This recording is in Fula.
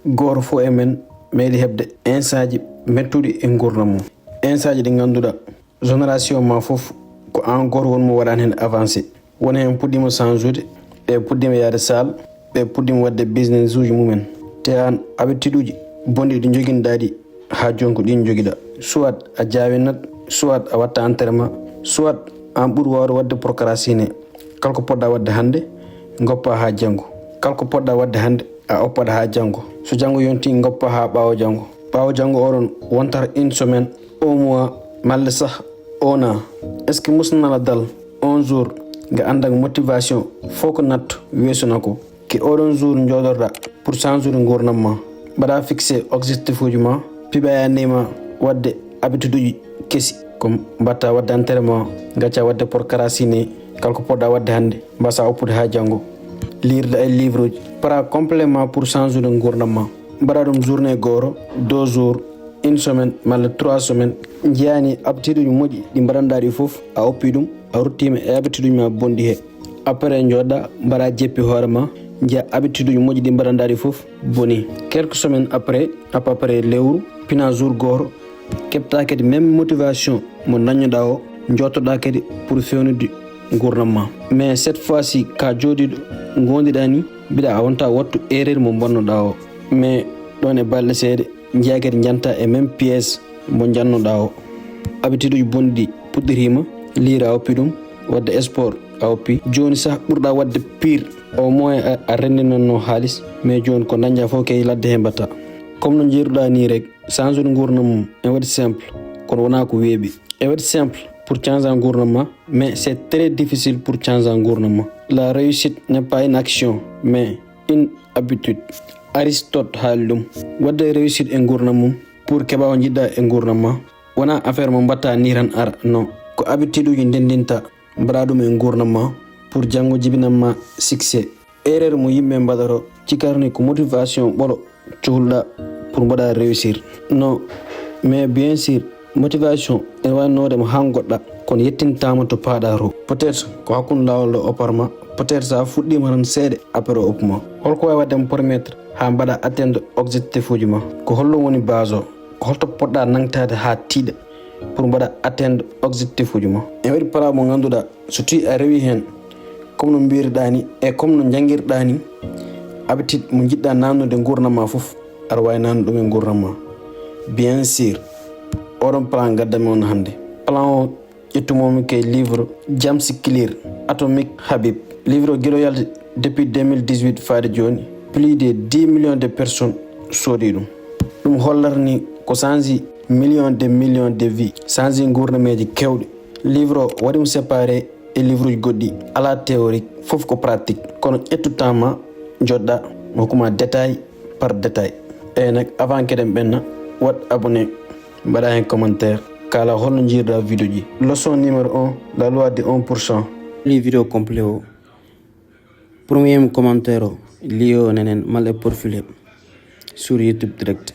goto fo e men meeɗi heɓde insaji mettuɗi e gurdam mum. Insaji ɗi ganduɗa génération ma foof ko an goto wonmo waɗani hen avancé. Won hen puɗɗima change ude, ɓe puɗɗima yaade salle, ɓe puɗɗima wadde business uji mumen. Te an habitude uji bonɗi ɗi joguinoɗa ɗi ha joni ko ɗin joguiɗa. Soit a jawinat, soit a watta entraînement, soit an ɓuuri wawde wadde procrastiné. Kala ko poɗɗa wadde hande goppa ha janggo, kala ko poɗɗa wadde hande a oppat ha janggo. So janggo yonti goppa ha ɓawo janggo. Ɓawo janggo oɗon wontata une semaine, un mois, malla sah un an. Est ce que musnala dal un jour nga anda motivation fof ko natto weesuna ko ke oɗon jour jodorɗa pour changer gurdam ma. Mbaɗa fixé objectif uji ma, piɓayanima wadde habitude uji keesi ko mbatta wadde entraînement, gacca wadde procrastiné. Kala ko poɗɗa wadde hande mbasa oppude ha janggo. Lirde ay livre uji para complément pour changer gurdam ma. Mbaɗa ɗum journée goto, 2 jours, une semaine malla 3 semaines. Jeyani habitude uji moƴƴi ɗi mbaɗanɗa ɗi foof a oppi ɗum, a ruttima e habitude uji ma bonɗi he. Après joɗɗa mbaɗa jeppi hoorema, jiya habitude uji moƴƴi ɗi mbaɗanɗa ɗi foof boni. Quelques semaines après, à peu près lewru pina jour goto, keɓta kadi même motivation mo dañƴoɗa o, jottoɗa kadi pour fewnude gurdam ma. Mais cette fois ci ka joɗiɗo gondiɗa ni, mbiɗa a wonta wattu erreur mo bonnoɗa o. Mais ɗon e balɗe seeɗa jiya kadi janta e même pièce mo jannoɗa o. Habitude uji bonɗi puɗɗirima, lire a oppi ɗum, wadde sport a oppi. Joni sah ɓurɗa wadde pire, au moins a rendinanno haaliss, mais joni ko dañƴa fof kay ladde he mbatta. Comme no jeeruɗa ni rek, changer gurdam mum e waɗi simple kono wona ko weeɓi. E waɗi simple pour changer gurdam ma, mais c'est très difficile pour changer gurdam ma. La réussite n'est pas une action mais une habitude. Aristote haali ɗum. Wadde réussite e gurdam mum pour keɓa ko jiɗɗa e gurdam ma wona affaire mo mbatta ni tan ara, non, ko habitude uji ndendinta mbaɗa ɗum e gurdam ma pour janggo jibinanma succès. Erreur mo yimɓe mbaɗato cikarni ko motivation ɓolo cohluɗa pour mbaɗa réussir, non. Mais bien sûr motivation ene wawi nodema ha goɗɗa kono yettintama to paɗa to. Peut être ko hakkude lawol ɗo opparma, peut être sa fuɗɗima tan seeɗa après o oppuma. Holko wawi waddema permettre ha mbaɗa atteindre objectif uji ma, ko hollum woni base o, ko holto poɗɗa nangtade ha tiiɗa pour mbaɗa atteindre objectif uji ma. En waɗi para mo ganduɗa so tawi a rewi hen comme no mbiriɗa ni e comme no jangguirɗa ni, habitude mo jiɗɗa nannude gurdam ma foof aɗa wawi nannude ɗum e gurdam ma. Bien sûr oɗon plan gaddami on hande. Plan o ƴettumomi ke livre James Clear Atomic Habits. Livre o guiɗo yalde depuis 2018 faade joni plus de 10 millions de personnes soodi ɗum. Ɗum hollata ni ko change millions de vie, change gurdameji kewɗe. Livre o waɗimo séparé e livre uji goɗɗi, ala théorique, foof ko pratique. Kono ƴettutama joɗɗa hokkuma détail par détail. Eyyi nak avant keɗen ɓenna waɗ abonné, mbaɗa hen commentaire, kala holno jiirɗa vidéo ji. Leçon numéro 1, la loi de 1%. Li vidéo complet o, premier commentaire o liyo nenen malla profil sur YouTube direct.